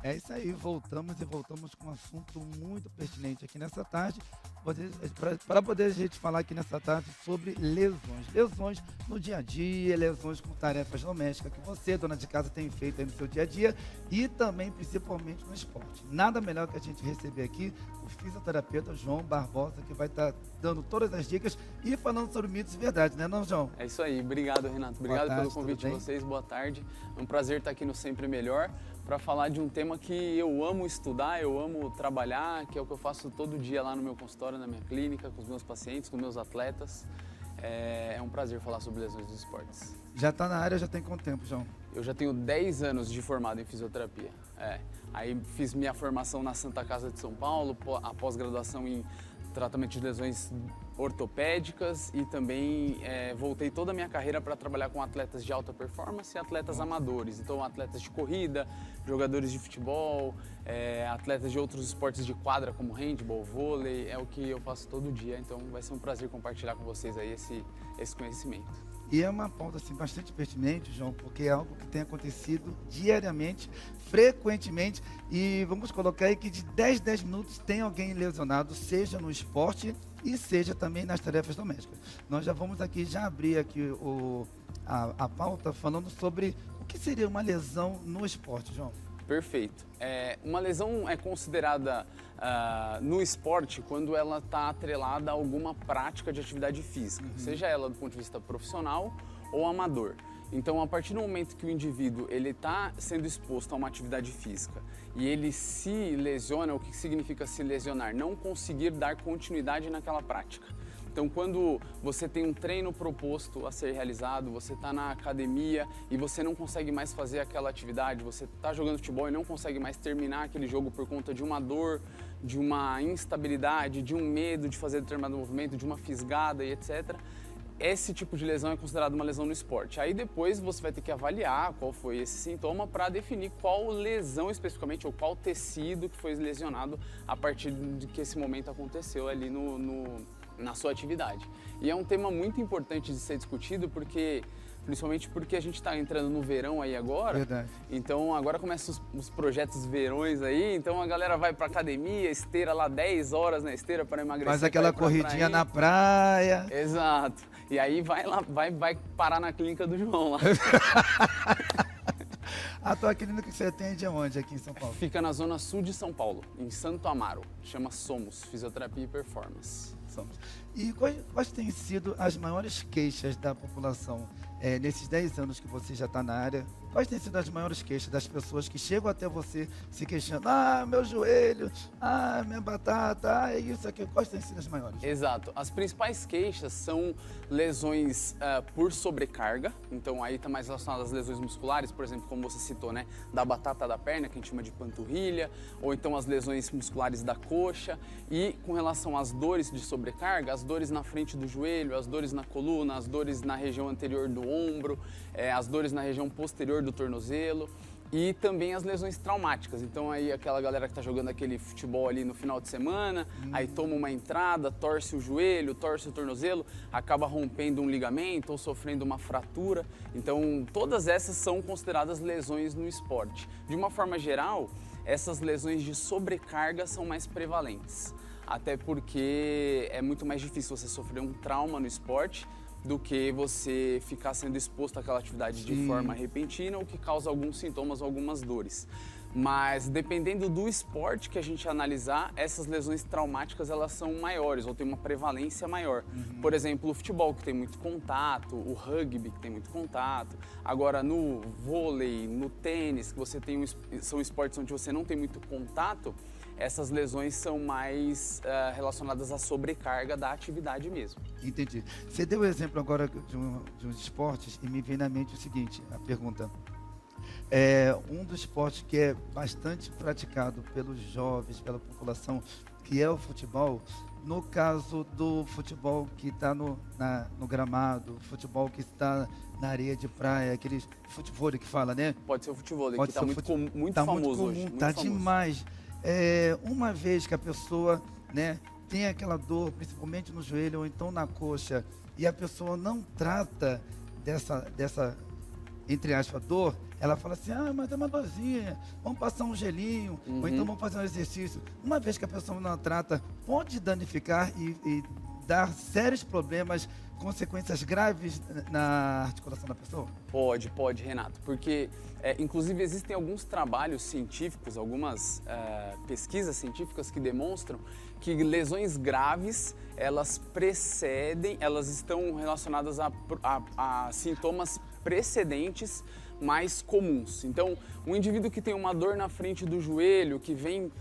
É isso aí, voltamos e voltamos com um assunto muito pertinente aqui nessa tarde, para poder a gente falar aqui nessa tarde sobre lesões. Lesões no dia a dia, lesões com tarefas domésticas que você, dona de casa, tem feito aí no seu dia a dia e também, principalmente, no esporte. Nada melhor que a gente receber aqui o fisioterapeuta João Barbosa, que vai estar dando todas as dicas e falando sobre mitos e verdades, né, não, João? É isso aí, obrigado, Renato. Obrigado pelo convite de vocês, boa tarde. É um prazer estar aqui no Sempre Melhor para falar de um tema que eu amo estudar, eu amo trabalhar, que é o que eu faço todo dia lá no meu consultório, na minha clínica, com os meus pacientes, com meus atletas. É um prazer falar sobre lesões dos esportes. Já está na área, já tem quanto tempo, João? Eu já tenho 10 anos de formado em fisioterapia. Aí fiz minha formação na Santa Casa de São Paulo, a pós-graduação em tratamento de lesões ortopédicas e também voltei toda a minha carreira para trabalhar com atletas de alta performance e atletas amadores. Então, atletas de corrida, jogadores de futebol, atletas de outros esportes de quadra como handball, vôlei, é o que eu faço todo dia. Então, vai ser um prazer compartilhar com vocês aí esse conhecimento. E é uma pauta assim, bastante pertinente, João, porque é algo que tem acontecido diariamente, frequentemente, e vamos colocar aí que de 10 minutos tem alguém lesionado, seja no esporte e seja também nas tarefas domésticas. Nós já vamos aqui, já abrir aqui a pauta falando sobre o que seria uma lesão no esporte, João. Perfeito. Uma lesão é considerada no esporte quando ela está atrelada a alguma prática de atividade física, seja ela do ponto de vista profissional ou amador. Então, a partir do momento que o indivíduo está sendo exposto a uma atividade física e ele se lesiona, o que significa se lesionar? Não conseguir dar continuidade naquela prática. Então, quando você tem um treino proposto a ser realizado, você está na academia e você não consegue mais fazer aquela atividade, você está jogando futebol e não consegue mais terminar aquele jogo por conta de uma dor, de uma instabilidade, de um medo de fazer determinado movimento, de uma fisgada e etc. Esse tipo de lesão é considerado uma lesão no esporte. Aí depois você vai ter que avaliar qual foi esse sintoma para definir qual lesão especificamente ou qual tecido que foi lesionado a partir de que esse momento aconteceu ali na sua atividade. E é um tema muito importante de ser discutido principalmente porque a gente está entrando no verão aí agora. Verdade. Então agora começam os projetos verões aí, então a galera vai pra academia, esteira lá 10 horas na esteira para emagrecer. Faz aquela corridinha na praia. Exato. E aí vai parar na clínica do João lá. A tua clínica que você atende aonde aqui em São Paulo? Fica na zona sul de São Paulo, em Santo Amaro. Chama Somos, Fisioterapia e Performance. E quais têm sido as maiores queixas da população nesses 10 anos que você já está na área? Quais têm sido as maiores queixas das pessoas que chegam até você se queixando? Ah, meu joelho, ah, minha batata, ah, isso aqui. Quais têm sido as maiores? Exato. As principais queixas são lesões por sobrecarga. Então aí está mais relacionado às lesões musculares, por exemplo, como você citou, né? Da batata da perna, que a gente chama de panturrilha, ou então as lesões musculares da coxa. E com relação às dores de sobrecarga, as dores na frente do joelho, as dores na coluna, as dores na região anterior do ombro, as dores na região posterior do tornozelo e também as lesões traumáticas. Então aí aquela galera que está jogando aquele futebol ali no final de semana, aí toma uma entrada, torce o joelho, torce o tornozelo, acaba rompendo um ligamento ou sofrendo uma fratura. Então todas essas são consideradas lesões no esporte. De uma forma geral, essas lesões de sobrecarga são mais prevalentes. Até porque é muito mais difícil você sofrer um trauma no esporte do que você ficar sendo exposto àquela atividade de forma repentina ou que causa alguns sintomas ou algumas dores. Mas dependendo do esporte que a gente analisar, essas lesões traumáticas elas são maiores ou tem uma prevalência maior. Por exemplo, o futebol que tem muito contato, o rugby que tem muito contato. Agora no vôlei, no tênis, que você tem são esportes onde você não tem muito contato, essas lesões são mais relacionadas à sobrecarga da atividade mesmo. Entendi. Você deu o exemplo agora de uns esportes e me vem na mente o seguinte, a pergunta. Um dos esportes que é bastante praticado pelos jovens, pela população, que é o futebol. No caso do futebol que está no gramado, futebol que está na areia de praia, aquele futebol que fala, né? Pode ser o futebol, que Pode está ser muito tá famoso muito comum, hoje. Está demais. Uma vez que a pessoa, né, tem aquela dor, principalmente no joelho ou então na coxa, e a pessoa não trata entre aspas, dor, ela fala assim, mas é uma dorzinha, vamos passar um gelinho, ou então vamos fazer um exercício. Uma vez que a pessoa não trata, pode danificar e dar sérios problemas, consequências graves na articulação da pessoa? Pode, Renato, porque inclusive existem alguns trabalhos científicos, algumas pesquisas científicas que demonstram que lesões graves, elas estão relacionadas a sintomas precedentes mais comuns. Então, um indivíduo que tem uma dor na frente do joelho, que vem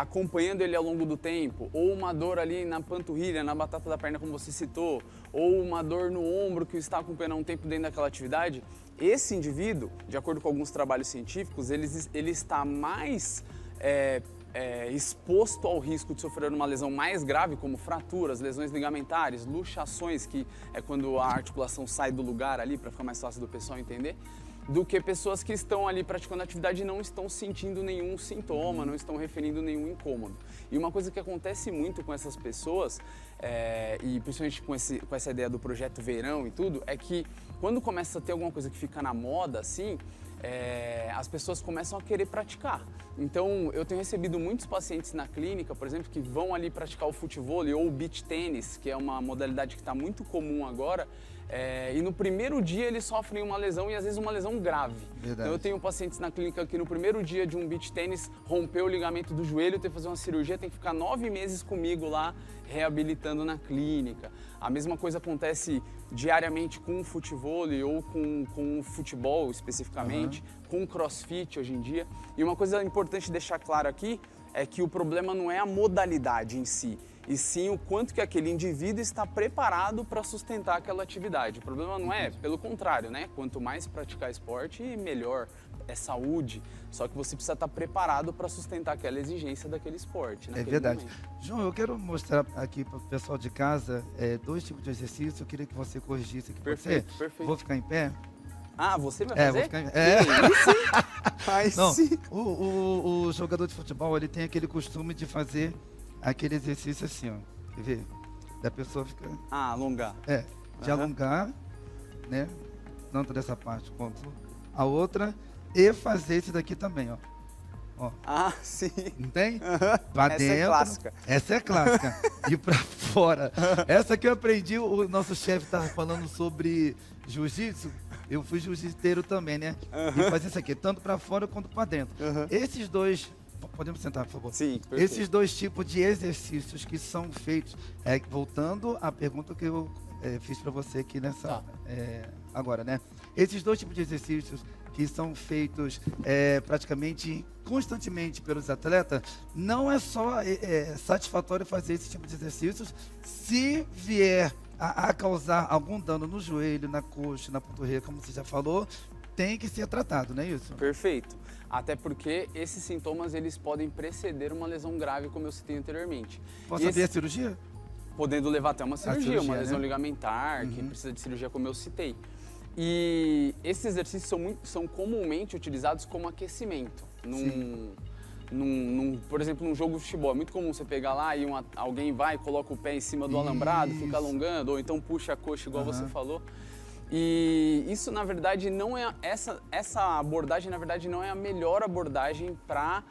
acompanhando ele ao longo do tempo, ou uma dor ali na panturrilha, na batata da perna, como você citou, ou uma dor no ombro que está acompanhando há um tempo dentro daquela atividade, esse indivíduo, de acordo com alguns trabalhos científicos, ele está mais exposto ao risco de sofrer uma lesão mais grave, como fraturas, lesões ligamentares, luxações, que é quando a articulação sai do lugar ali, para ficar mais fácil do pessoal entender, do que pessoas que estão ali praticando atividade e não estão sentindo nenhum sintoma, não estão referindo nenhum incômodo. E uma coisa que acontece muito com essas pessoas, e principalmente com essa ideia do projeto verão e tudo, é que quando começa a ter alguma coisa que fica na moda, assim, as pessoas começam a querer praticar. Então, eu tenho recebido muitos pacientes na clínica, por exemplo, que vão ali praticar o futevôlei ou o beach tênis, que é uma modalidade que está muito comum agora, e no primeiro dia eles sofrem uma lesão e às vezes uma lesão grave. Verdade. Então eu tenho pacientes na clínica que no primeiro dia de um beach tênis rompeu o ligamento do joelho, tem que fazer uma cirurgia, tem que ficar 9 meses comigo lá reabilitando na clínica. A mesma coisa acontece diariamente com o futevôlei ou com o futebol especificamente, com o crossfit hoje em dia. E uma coisa importante deixar claro aqui é que o problema não é a modalidade em si, e sim o quanto que aquele indivíduo está preparado para sustentar aquela atividade. O problema não é, pelo contrário, né? Quanto mais praticar esporte, melhor, é saúde. Só que você precisa estar preparado para sustentar aquela exigência daquele esporte. É verdade. Momento. João, eu quero mostrar aqui para o pessoal de casa 2 tipos de exercício. Eu queria que você corrigisse aqui. Perfeito, você. perfeito. Vou ficar em pé? Ah, você vai fazer? Vou ficar em pé. Aí Não, sim. o jogador de futebol, ele tem aquele costume de fazer aquele exercício assim, ó. Quer ver? Da pessoa ficar... alongar. De alongar, né? Tanto dessa parte quanto a outra. E fazer esse daqui também, ó. Sim. Não tem? Pra Essa dentro. é clássica. Essa é clássica. E pra fora. Essa que eu aprendi, o nosso chefe estava falando sobre jiu-jitsu. Eu fui jiu-jiteiro também, né? E fazer isso aqui, tanto pra fora quanto pra dentro. Esses dois... Podemos sentar, por favor? Sim, perfeito. Esses 2 tipos de exercícios que são feitos, voltando à pergunta que eu fiz para você aqui nessa agora, né? Esses 2 tipos de exercícios que são feitos praticamente constantemente pelos atletas, não é só satisfatório fazer esse tipo de exercícios se vier a causar algum dano no joelho, na coxa, na panturrilha, como você já falou, tem que ser tratado, não é isso? Perfeito. Até porque esses sintomas eles podem preceder uma lesão grave, como eu citei anteriormente. Posso abrir a cirurgia? Podendo levar até uma cirurgia, uma lesão né? ligamentar, que precisa de cirurgia, como eu citei. E esses exercícios são comumente utilizados como aquecimento. Por exemplo, num jogo de futebol, é muito comum você pegar lá e alguém vai e coloca o pé em cima do alambrado, fica alongando, ou então puxa a coxa, igual você falou. E isso, na verdade, não é essa abordagem, na verdade, não é a melhor abordagem para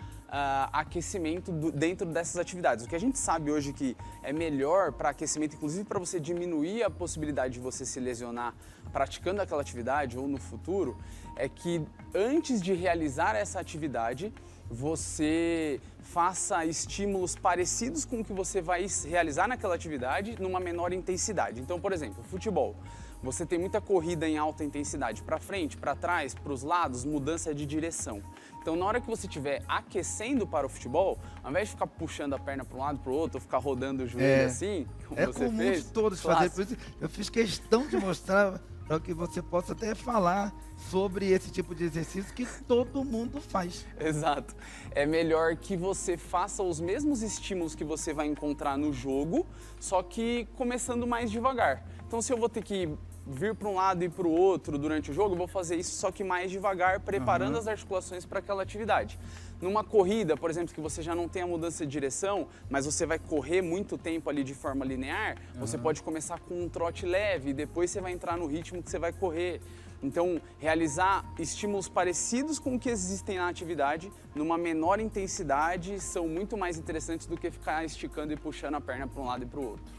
aquecimento dentro dessas atividades. O que a gente sabe hoje que é melhor para aquecimento, inclusive para você diminuir a possibilidade de você se lesionar praticando aquela atividade ou no futuro, é que antes de realizar essa atividade, você faça estímulos parecidos com o que você vai realizar naquela atividade numa menor intensidade. Então, por exemplo, futebol. Você tem muita corrida em alta intensidade, para frente, para trás, para os lados, mudança de direção. Então, na hora que você estiver aquecendo para o futebol, ao invés de ficar puxando a perna para um lado, para o outro, ou ficar rodando o joelho assim, como você comum fez, de todos fazer, por isso eu fiz questão de mostrar para que você possa até falar sobre esse tipo de exercício que todo mundo faz. Exato. É melhor que você faça os mesmos estímulos que você vai encontrar no jogo, só que começando mais devagar. Então, se eu vou ter que vir para um lado e para o outro durante o jogo, eu vou fazer isso só que mais devagar, preparando as articulações para aquela atividade. Numa corrida, por exemplo, que você já não tem a mudança de direção, mas você vai correr muito tempo ali de forma linear, você pode começar com um trote leve e depois você vai entrar no ritmo que você vai correr. Então, realizar estímulos parecidos com o que existem na atividade, numa menor intensidade, são muito mais interessantes do que ficar esticando e puxando a perna para um lado e para o outro.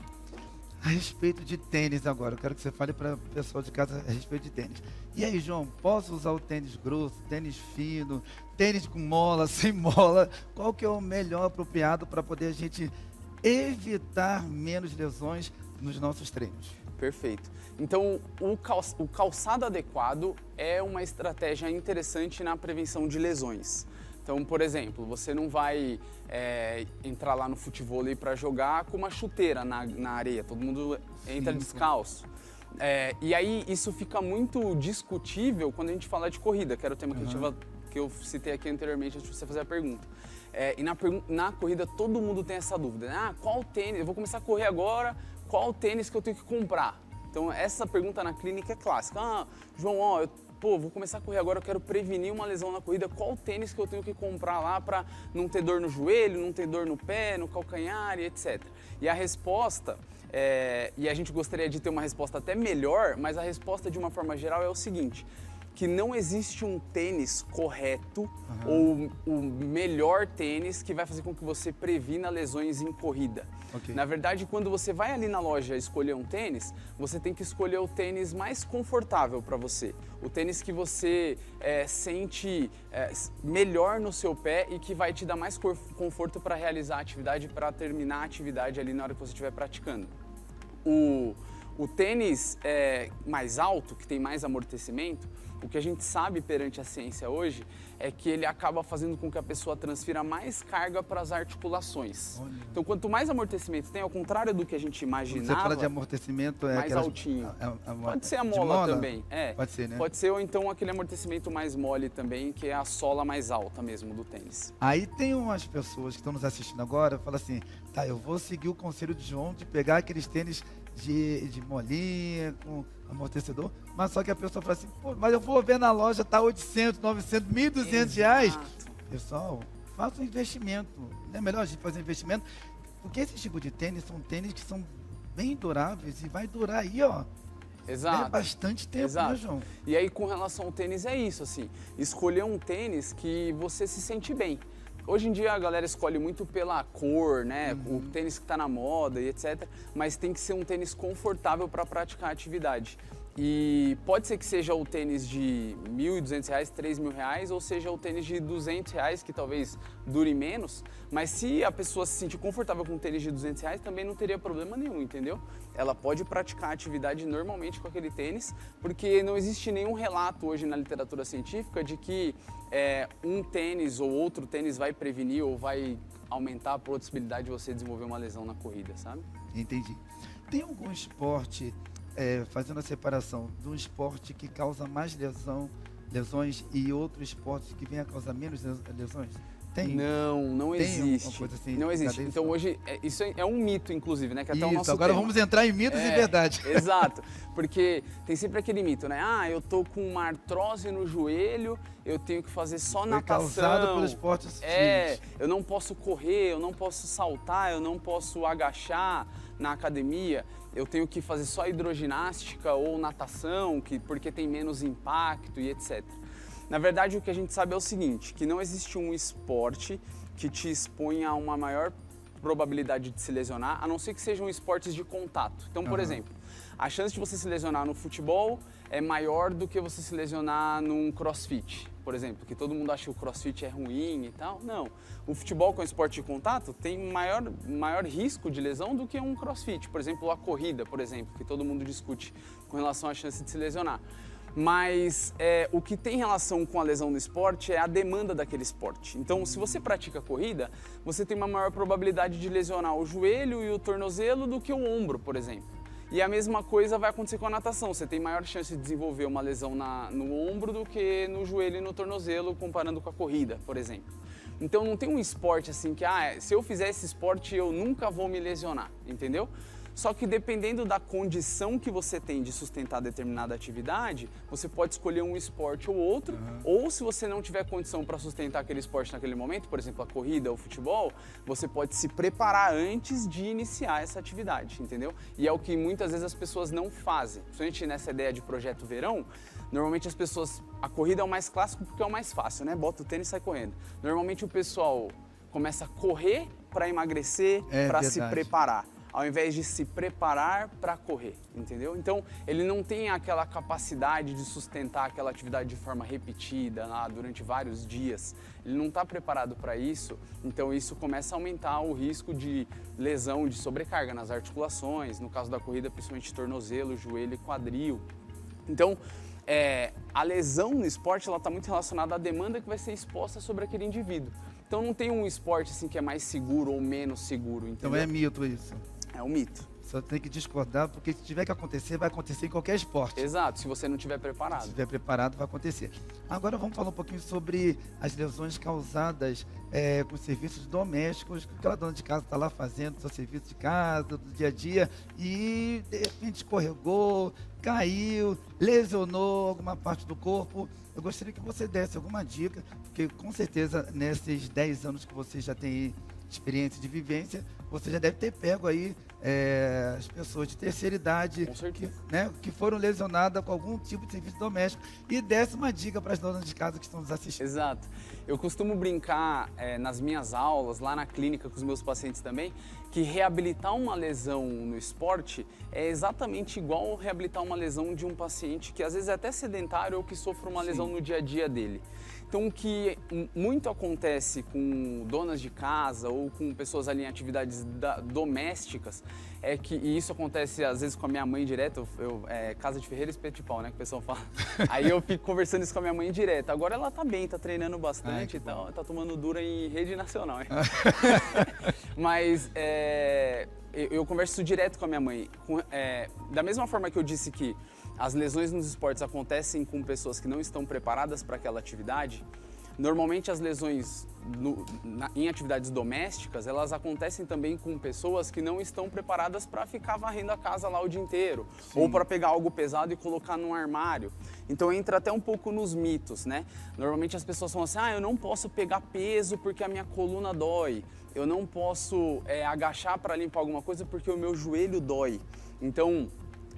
A respeito de tênis agora, eu quero que você fale para o pessoal de casa a respeito de tênis. E aí, João, posso usar o tênis grosso, tênis fino, tênis com mola, sem mola? Qual que é o melhor apropriado para poder a gente evitar menos lesões nos nossos treinos? Perfeito. Então, o calçado adequado é uma estratégia interessante na prevenção de lesões. Então, por exemplo, você não vai entrar lá no futevôlei para jogar com uma chuteira na areia, todo mundo entra descalço. E aí isso fica muito discutível quando a gente fala de corrida, que era o tema que eu citei aqui anteriormente antes de você fazer a pergunta. E na corrida todo mundo tem essa dúvida, né? Qual tênis, eu vou começar a correr agora, qual tênis que eu tenho que comprar? Então essa pergunta na clínica é clássica. João, vou começar a correr agora, eu quero prevenir uma lesão na corrida, qual tênis que eu tenho que comprar lá para não ter dor no joelho, não ter dor no pé, no calcanhar e etc. E a resposta, e a gente gostaria de ter uma resposta até melhor, mas a resposta de uma forma geral é o seguinte, que não existe um tênis correto ou o melhor tênis que vai fazer com que você previna lesões em corrida. Okay. Na verdade, quando você vai ali na loja escolher um tênis, você tem que escolher o tênis mais confortável para você. O tênis que você sente melhor no seu pé e que vai te dar mais conforto para realizar a atividade, para terminar a atividade ali na hora que você estiver praticando. O tênis mais alto, que tem mais amortecimento, o que a gente sabe perante a ciência hoje é que ele acaba fazendo com que a pessoa transfira mais carga para as articulações. Olha. Então, quanto mais amortecimento tem, ao contrário do que a gente imaginava... Quando você fala de amortecimento, mais altinho. Pode ser a mola também. Pode ser, né? Pode ser, ou então aquele amortecimento mais mole também, que é a sola mais alta mesmo do tênis. Aí tem umas pessoas que estão nos assistindo agora, falam assim, tá, eu vou seguir o conselho de João de pegar aqueles tênis de molinha, com amortecedor, mas só que a pessoa fala assim, pô, mas eu vou ver na loja, tá 800, 900, 1.200 reais. Pessoal, faça um investimento. Não é melhor a gente fazer um investimento? Porque esse tipo de tênis são tênis que são bem duráveis e vai durar aí, ó. Exato. Bastante tempo, Exato. Né, João? E aí, com relação ao tênis, é isso, assim, escolher um tênis que você se sente bem. Hoje em dia a galera escolhe muito pela cor, né? O tênis que está na moda e etc. Mas tem que ser um tênis confortável para praticar a atividade. E pode ser que seja o tênis de R$ 1.200, R$ 3.000, ou seja o tênis de R$ 200, que talvez dure menos. Mas se a pessoa se sentir confortável com um tênis de R$ 200, também não teria problema nenhum, entendeu? Ela pode praticar a atividade normalmente com aquele tênis, porque não existe nenhum relato hoje na literatura científica de que um tênis ou outro tênis vai prevenir ou vai aumentar a possibilidade de você desenvolver uma lesão na corrida, sabe? Entendi. Tem algum esporte, fazendo a separação, de um esporte que causa mais lesões e outro esporte que vem a causar menos lesões? Tem? Não Tem existe. Coisa assim, não existe. Então hoje, isso é um mito, inclusive, né? Que até o nosso agora tema. Vamos entrar em mitos e verdade. Exato. Porque tem sempre aquele mito, né? Eu tô com uma artrose no joelho, eu tenho que fazer só natação. Causado pelo esporte. Eu não posso correr, eu não posso saltar, eu não posso agachar na academia. Eu tenho que fazer só hidroginástica ou natação, porque tem menos impacto e etc. Na verdade, o que a gente sabe é o seguinte, que não existe um esporte que te exponha a uma maior probabilidade de se lesionar, a não ser que sejam esportes de contato. Então, por exemplo, a chance de você se lesionar no futebol é maior do que você se lesionar num crossfit, por exemplo, que todo mundo acha que o crossfit é ruim e tal. Não, o futebol com esporte de contato tem maior risco de lesão do que um crossfit. Por exemplo, a corrida, por exemplo, que todo mundo discute com relação à chance de se lesionar. Mas o que tem relação com a lesão no esporte é a demanda daquele esporte. Então, se você pratica corrida, você tem uma maior probabilidade de lesionar o joelho e o tornozelo do que o ombro, por exemplo. E a mesma coisa vai acontecer com a natação. Você tem maior chance de desenvolver uma lesão no ombro do que no joelho e no tornozelo, comparando com a corrida, por exemplo. Então, não tem um esporte assim que, se eu fizer esse esporte, eu nunca vou me lesionar, entendeu? Só que dependendo da condição que você tem de sustentar determinada atividade, você pode escolher um esporte ou outro, ou se você não tiver condição para sustentar aquele esporte naquele momento, por exemplo, a corrida ou o futebol, você pode se preparar antes de iniciar essa atividade, entendeu? E é o que muitas vezes as pessoas não fazem. Principalmente nessa ideia de projeto verão, normalmente as pessoas, a corrida é o mais clássico porque é o mais fácil, né? Bota o tênis e sai correndo. Normalmente o pessoal começa a correr para emagrecer, para se preparar, ao invés de se preparar para correr, entendeu? Então, ele não tem aquela capacidade de sustentar aquela atividade de forma repetida durante vários dias. Ele não está preparado para isso, então isso começa a aumentar o risco de lesão, de sobrecarga nas articulações, no caso da corrida, principalmente tornozelo, joelho e quadril. Então, a lesão no esporte está muito relacionada à demanda que vai ser exposta sobre aquele indivíduo. Então não tem um esporte assim que é mais seguro ou menos seguro, entendeu? Então é mito isso. É um mito. Só tem que discordar, porque se tiver que acontecer, vai acontecer em qualquer esporte. Exato, se você não estiver preparado. Se estiver preparado, vai acontecer. Agora vamos falar um pouquinho sobre as lesões causadas com serviços domésticos. Aquela dona de casa está lá fazendo seu serviço de casa, do dia a dia, e de repente escorregou, caiu, lesionou alguma parte do corpo. Eu gostaria que você desse alguma dica, porque com certeza nesses 10 anos que você já tem experiência de vivência, você já deve ter pego aí as pessoas de terceira idade que foram lesionadas com algum tipo de serviço doméstico, e desse uma dica para as donas de casa que estão nos assistindo. Exato. Eu costumo brincar nas minhas aulas, lá na clínica com os meus pacientes também, que reabilitar uma lesão no esporte é exatamente igual reabilitar uma lesão de um paciente que às vezes é até sedentário ou que sofre uma lesão no dia a dia dele. Então, o que muito acontece com donas de casa ou com pessoas ali em atividades domésticas é que, e isso acontece às vezes com a minha mãe direto, casa de ferreiro, espeto de pau, né, que o pessoal fala. Aí eu fico conversando isso com a minha mãe direto. Agora ela tá bem, tá treinando bastante e tal, tá tomando dura em rede nacional. Mas eu converso isso direto com a minha mãe. Da mesma forma que eu disse que as lesões nos esportes acontecem com pessoas que não estão preparadas para aquela atividade, normalmente as lesões em atividades domésticas, elas acontecem também com pessoas que não estão preparadas para ficar varrendo a casa lá o dia inteiro, ou para pegar algo pesado e colocar num armário. Então entra até um pouco nos mitos, né? Normalmente as pessoas falam assim, eu não posso pegar peso porque a minha coluna dói, eu não posso agachar para limpar alguma coisa porque o meu joelho dói. Então,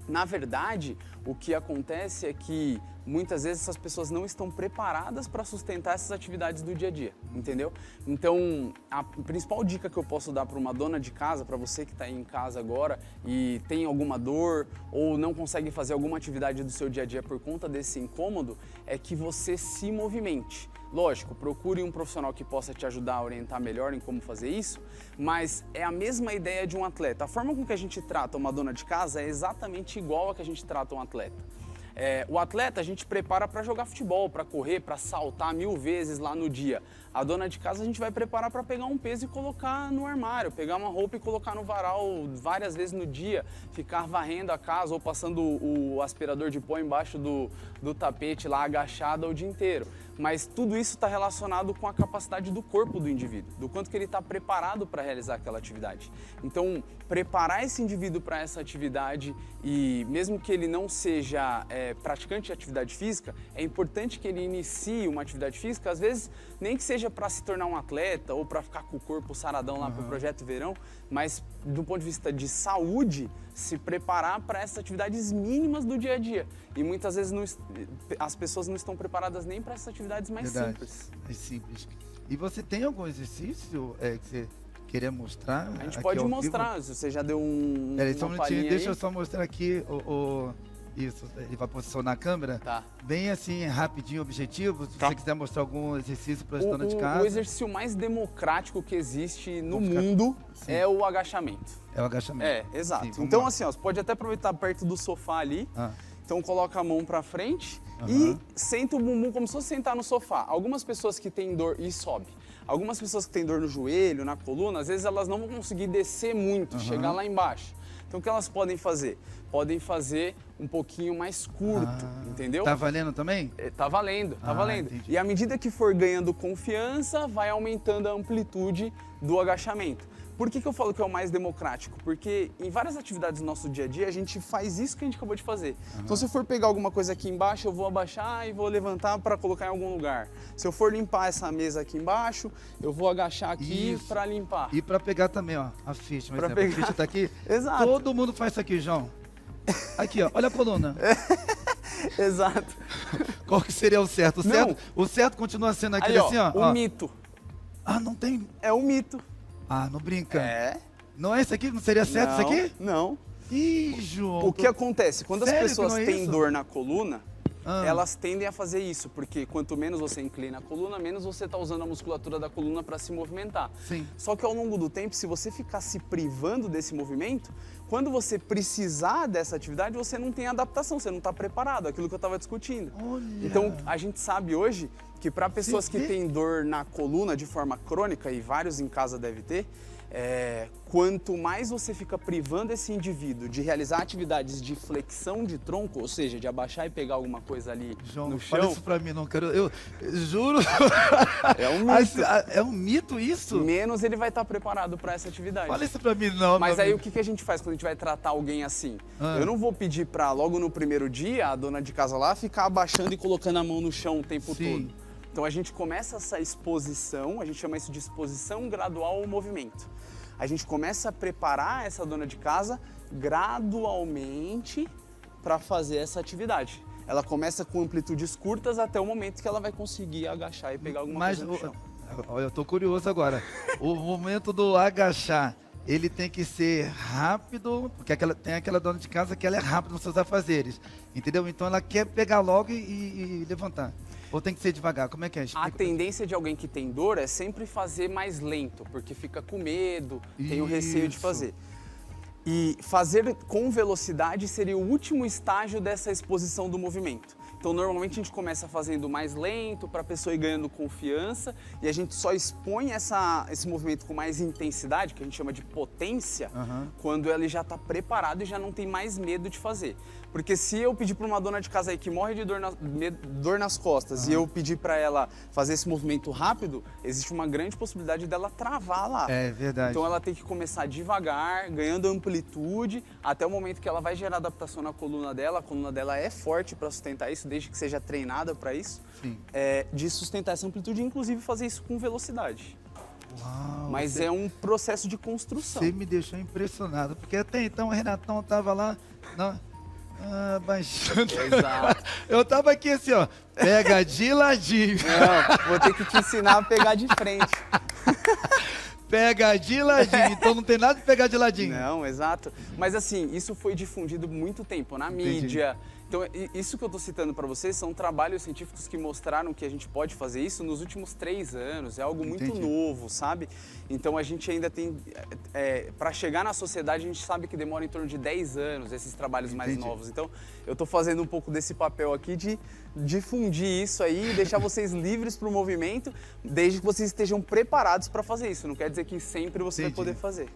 na verdade, o que acontece é que muitas vezes essas pessoas não estão preparadas para sustentar essas atividades do dia a dia, entendeu? Então, a principal dica que eu posso dar para uma dona de casa, para você que está aí em casa agora e tem alguma dor ou não consegue fazer alguma atividade do seu dia a dia por conta desse incômodo, é que você se movimente. Lógico, procure um profissional que possa te ajudar a orientar melhor em como fazer isso, mas é a mesma ideia de um atleta. A forma com que a gente trata uma dona de casa é exatamente igual a que a gente trata um atleta. O atleta a gente prepara para jogar futebol, para correr, para saltar 1000 vezes lá no dia. A dona de casa a gente vai preparar para pegar um peso e colocar no armário, pegar uma roupa e colocar no varal várias vezes no dia, ficar varrendo a casa ou passando o aspirador de pó embaixo do tapete lá agachado o dia inteiro. Mas tudo isso está relacionado com a capacidade do corpo do indivíduo, do quanto que ele está preparado para realizar aquela atividade. Então, preparar esse indivíduo para essa atividade, e mesmo que ele não seja praticante de atividade física, é importante que ele inicie uma atividade física, às vezes nem que seja para se tornar um atleta ou para ficar com o corpo saradão lá para o Projeto Verão, mas do ponto de vista de saúde, se preparar para essas atividades mínimas do dia a dia. E muitas vezes as pessoas não estão preparadas nem para essas atividades mais simples. Mais simples. E você tem algum exercício que você queria mostrar? A gente pode mostrar, se você já deu só um minutinho, deixa eu só mostrar aqui isso, ele vai posicionar a câmera. Tá. Bem assim, rapidinho, objetivo. Se você quiser mostrar algum exercício para as donas de casa. O exercício mais democrático que existe no mundo é o agachamento. É o agachamento. Exato. Sim, então assim, você pode até aproveitar perto do sofá ali. Então coloca a mão para frente e senta o bumbum como se fosse sentar no sofá. Algumas pessoas que têm dor e sobe. Algumas pessoas que têm dor no joelho, na coluna, às vezes elas não vão conseguir descer muito, chegar lá embaixo. Então o que elas podem fazer? Podem fazer um pouquinho mais curto, entendeu? Tá valendo também? Tá valendo, tá valendo. Entendi. E à medida que for ganhando confiança, vai aumentando a amplitude do agachamento. Por que eu falo que é o mais democrático? Porque em várias atividades do nosso dia a dia, a gente faz isso que a gente acabou de fazer. Então, se eu for pegar alguma coisa aqui embaixo, eu vou abaixar e vou levantar para colocar em algum lugar. Se eu for limpar essa mesa aqui embaixo, eu vou agachar aqui para limpar. E para pegar também, ó, a ficha. Pra pegar. A ficha tá aqui. Exato. Todo mundo faz isso aqui, João. Aqui, ó, olha a coluna. Exato. Qual que seria o certo? O certo continua sendo aquele Aí, assim, ó. O mito. Ah, não tem... É o mito. Ah, não brinca. É. Não é esse aqui? Não seria certo isso aqui? Não. Ih, João. O que acontece? Quando as Sério pessoas que não é têm isso? dor na coluna, Ah. elas tendem a fazer isso, porque quanto menos você inclina a coluna, menos você está usando a musculatura da coluna para se movimentar. Sim. Só que ao longo do tempo, se você ficar se privando desse movimento, quando você precisar dessa atividade, você não tem adaptação, você não está preparado, aquilo que eu estava discutindo. Olha. Então, a gente sabe hoje que para pessoas que vê? têm dor na coluna de forma crônica, e vários em casa devem ter, quanto mais você fica privando esse indivíduo de realizar atividades de flexão de tronco, ou seja, de abaixar e pegar alguma coisa ali João, no não fala chão, isso pra mim, não quero. Eu juro. é um mito. É um mito isso? Menos ele vai estar preparado para essa atividade. Fala isso pra mim, não. Mas meu aí o amigo. que a gente faz quando a gente vai tratar alguém assim? Ah. Eu não vou pedir para logo no primeiro dia a dona de casa lá ficar abaixando e colocando a mão no chão o tempo Sim. todo. Então a gente começa essa exposição, a gente chama isso de exposição gradual ao movimento. A gente começa a preparar essa dona de casa gradualmente para fazer essa atividade. Ela começa com amplitudes curtas até o momento que ela vai conseguir agachar e pegar alguma coisa no chão. Olha, eu tô curioso agora. O momento do agachar, ele tem que ser rápido, porque tem aquela dona de casa que ela é rápida nos seus afazeres, entendeu? Então ela quer pegar logo e levantar. Ou tem que ser devagar? Como é que é? A tendência de alguém que tem dor é sempre fazer mais lento, porque fica com medo, tem o receio de Isso. fazer. E fazer com velocidade seria o último estágio dessa exposição do movimento. Então, normalmente a gente começa fazendo mais lento para a pessoa ir ganhando confiança e a gente só expõe esse movimento com mais intensidade, que a gente chama de potência, quando ele já está preparado e já não tem mais medo de fazer. Porque se eu pedir para uma dona de casa aí que morre de dor nas costas e eu pedir para ela fazer esse movimento rápido, existe uma grande possibilidade dela travar lá. É verdade. Então ela tem que começar devagar, ganhando amplitude, até o momento que ela vai gerar adaptação na coluna dela. A coluna dela é forte para sustentar isso, desde que seja treinada para isso. Sim. De sustentar essa amplitude e inclusive fazer isso com velocidade. Uau, Mas é um processo de construção. Você me deixou impressionado, porque até então o Renatão tava lá, baixando. Exato. Eu tava aqui assim, ó, pega de ladinho. Não, vou ter que te ensinar a pegar de frente. Pega de ladinho, então não tem nada de pegar de ladinho. Não, exato. Mas assim, isso foi difundido muito tempo na mídia. Então, isso que eu estou citando para vocês são trabalhos científicos que mostraram que a gente pode fazer isso nos últimos 3 anos. É algo muito novo, sabe? Então, a gente ainda tem... para chegar na sociedade, a gente sabe que demora em torno de 10 anos, esses trabalhos mais novos. Então, eu estou fazendo um pouco desse papel aqui de difundir isso aí, deixar vocês livres para o movimento, desde que vocês estejam preparados para fazer isso. Não quer dizer que sempre você vai poder fazer.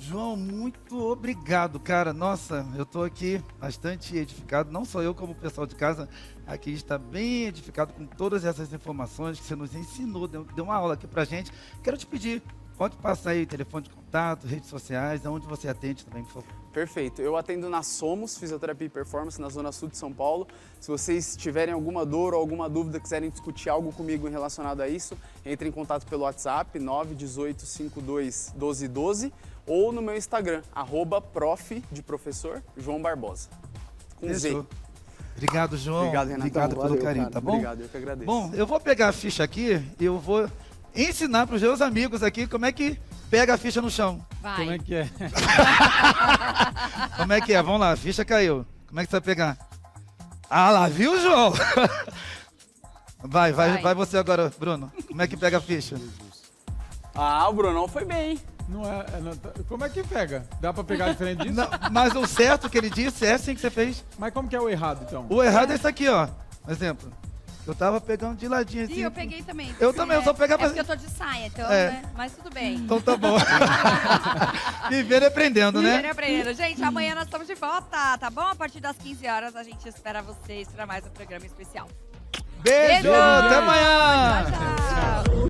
João, muito obrigado, cara. Nossa, eu tô aqui bastante edificado, não só eu, como o pessoal de casa aqui está bem edificado com todas essas informações que você nos ensinou, deu uma aula aqui pra gente. Quero te pedir, pode passar aí telefone de contato, redes sociais, aonde você atende também, por favor. Perfeito. Eu atendo na Somos Fisioterapia e Performance, na Zona Sul de São Paulo. Se vocês tiverem alguma dor ou alguma dúvida, quiserem discutir algo comigo relacionado a isso, entre em contato pelo WhatsApp 918 52 12 12 ou no meu Instagram, @prof de professor João Barbosa. Com Fechou. Z. Obrigado, João. Obrigado, Renatão. Obrigado pelo Valeu, carinho, cara. tá bom? Obrigado, eu que agradeço. Bom, eu vou pegar a ficha aqui e eu vou ensinar para os meus amigos aqui como é que pega a ficha no chão. Vai. Como é que é? Como é que é? Vamos lá, a ficha caiu. Como é que você vai pegar? Ah lá, viu, João? Vai você agora, Bruno. Como é que pega a ficha? Ah, o Brunão foi bem. Não é, como é que pega? Dá pra pegar diferente disso? Não, mas o certo que ele disse é assim que você fez. Mas como que é o errado, então? O errado é isso aqui, ó. Por exemplo, eu tava pegando de ladinho assim. Sim, eu peguei também. Eu também, eu só pegava... É porque eu tô de saia, então, É. né? Mas tudo bem. Então tá bom. Vivendo e aprendendo, né? Vivendo e aprendendo. Gente, amanhã nós estamos de volta, tá bom? A partir das 15 horas a gente espera vocês para mais um programa especial. Beijo, Beijo. até amanhã. Tchau, tchau.